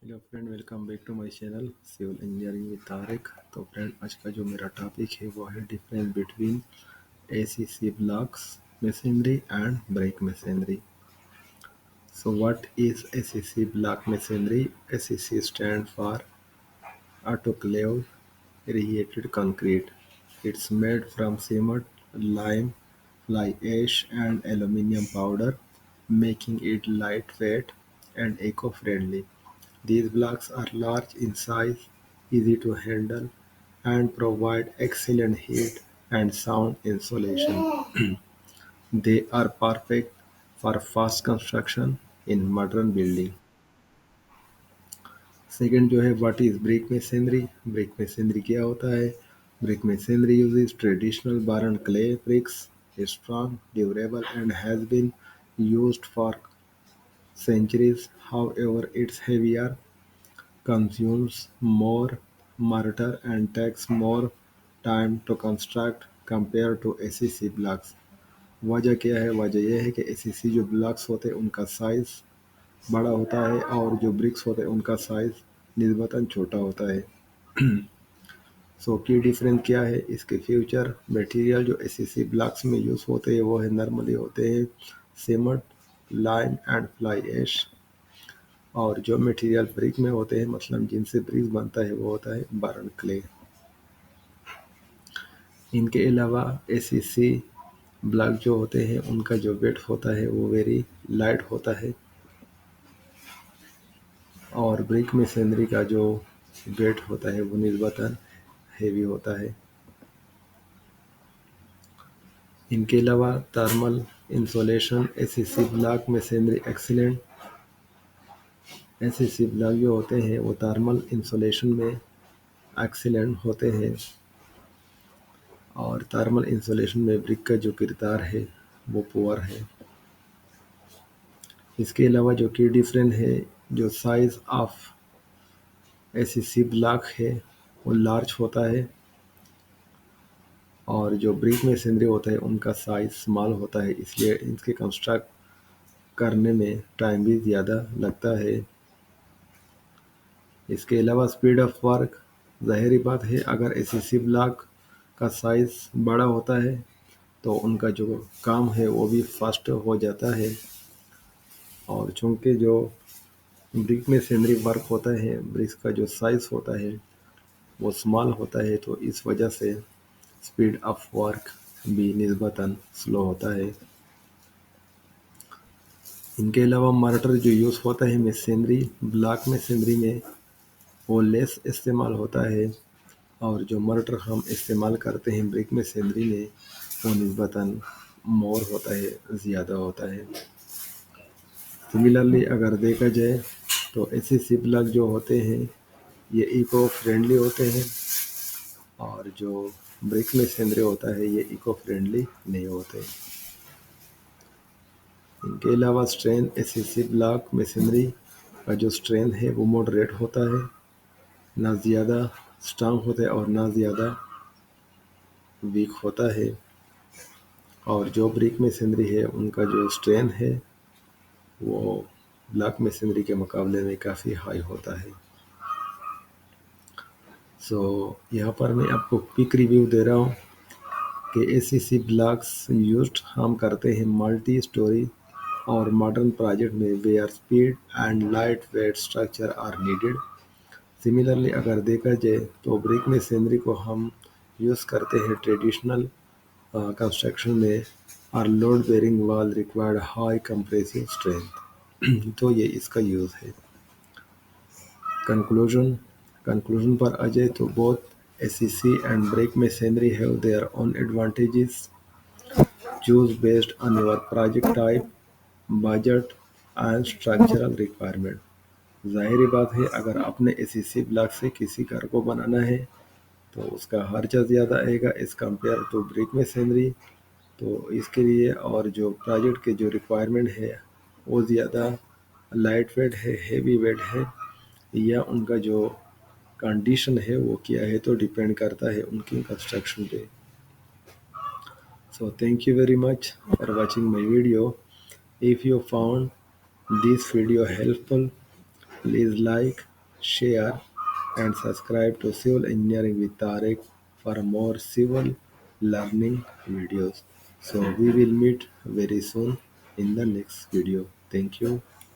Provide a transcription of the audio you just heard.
Hello friend, welcome back to my channel civil engineering with Tariq. तो friend, आज का जो मेरा टॉपिक है वो है difference between ACC blocks masonry and brick masonry. So what is ACC block masonry? ACC stand for autoclave reheated concrete. It's made from cement, lime, fly ash, and aluminum powder, making it lightweight and eco-friendly. These blocks are large in size, easy to handle, and provide excellent heat and sound insulation. They are perfect for fast construction in modern building. Second जो है, what is brick machinery? Brick machinery क्या होता है? Brick machinery uses traditional bar and clay bricks, strong, durable, and has been used for centuries. However, it's heavier, consumes more mortar, and takes more time to construct compared to ACC blocks. वजह क्या है? वजह यह है कि ACC जो blocks होते हैं उनका साइज बड़ा होता है और जो ब्रिक्स होते हैं उनका साइज निस्बतन छोटा होता है। सो की डिफरेंस क्या है? इसके फ्यूचर मटेरियल जो एसएससी ब्लॉक्स में यूज़ होते हैं वो है नॉर्मली होते हैं cement, lime and fly ash, और जो मटेरियल ब्रिक में होते हैं मतलब जिनसे ब्रिक्स बनता है वो होता है बारन क्ले। इनके अलावा एसएससी ब्लॉक जो होते हैं उनका जो वेट होता है वो वेरी लाइट होता है, और ब्रिक मशीनरी का जो वेट होता है वो निस्बतन हेवी होता है। इनके अलावा thermal insulation SSC block masonry excellent. SSC block जो होते हैं वो थर्मल इंसुलेशन में एक्सीलेंट होते हैं, और थर्मल इंसुलेशन में ब्रिक का जो किरदार है वो पुअर है। इसके अलावा जो की डिफरेंस है, जो साइज ऑफ एसएससी ब्लॉक है वो लार्ज होता है, और जो ब्रिक मशीनरी होता है उनका साइज स्मॉल होता है, इसलिए इनके कंस्ट्रक्ट करने में टाइम भी ज़्यादा लगता है। इसके अलावा स्पीड ऑफ वर्क, ज़ाहिरी बात है अगर एसएससी ब्लॉक का साइज़ बड़ा होता है तो उनका जो काम है वो भी फास्ट हो जाता है, और चूँकि जो ब्रिक मशीनरी वर्क होता है ब्रिक्स का जो साइज़ होता है वो स्मॉल होता है, तो इस वजह से स्पीड ऑफ वर्क भी निस्बतन स्लो होता है। इनके अलावा मोर्टार जो यूज़ होता है मशीनरी ब्लॉक मशीनरी में वो लेस इस्तेमाल होता है, और जो मोर्टार हम इस्तेमाल करते हैं ब्रिक मशीनरी में वो निस्बतन मोर होता है, ज़्यादा होता है। सिमिलरली अगर देखा जाए तो एसएससी ब्लॉक जो होते हैं ये इको फ्रेंडली होते हैं, और जो ब्रिक मशीनरी होता है ये इको फ्रेंडली नहीं होते। इनके अलावा स्ट्रेन एसएससी ब्लॉक मशीनरी का जो स्ट्रेन है वो मॉडरेट होता है, ना ज़्यादा स्ट्रांग होता है और ना ज़्यादा वीक होता है, और जो ब्रिक मशीनरी है उनका जो स्ट्रेन है वो ब्लॉक मशीनरी के मुकाबले में काफ़ी हाई होता है। सो यहाँ पर मैं आपको क्विक रिव्यू दे रहा हूँ कि एसीसी ब्लॉक्स यूज्ड हम करते हैं मल्टी स्टोरी और मॉडर्न प्रोजेक्ट में where speed and light weight structure are needed. Similarly अगर देखा जाए तो ब्रिक मशीनरी को हम यूज़ करते हैं ट्रेडिशनल कंस्ट्रक्शन में, और load bearing wall required high compressive strength. तो ये इसका यूज़ है। कंक्लूजन पर आ जाए तो both ACC and brick machinery have their own advantages. Choose based on your project type, budget and structural requirement. ज़ाहिरी बात है अगर आपने एसीसी ब्लॉक से किसी घर को बनाना है तो उसका खर्चा ज़्यादा आएगा as compare to brick masonry, तो इसके लिए और जो प्रोजेक्ट के जो रिक्वायरमेंट है वो ज़्यादा लाइट वेट है, हेवी वेट है, या उनका जो कंडीशन है वो क्या है तो डिपेंड करता है उनकी कंस्ट्रक्शन पे। So thank you very much for watching my video. If you found this video helpful, please like, share, and subscribe to Civil Engineering with Tarek for more civil learning videos. So we will meet very soon in the next video. Thank you.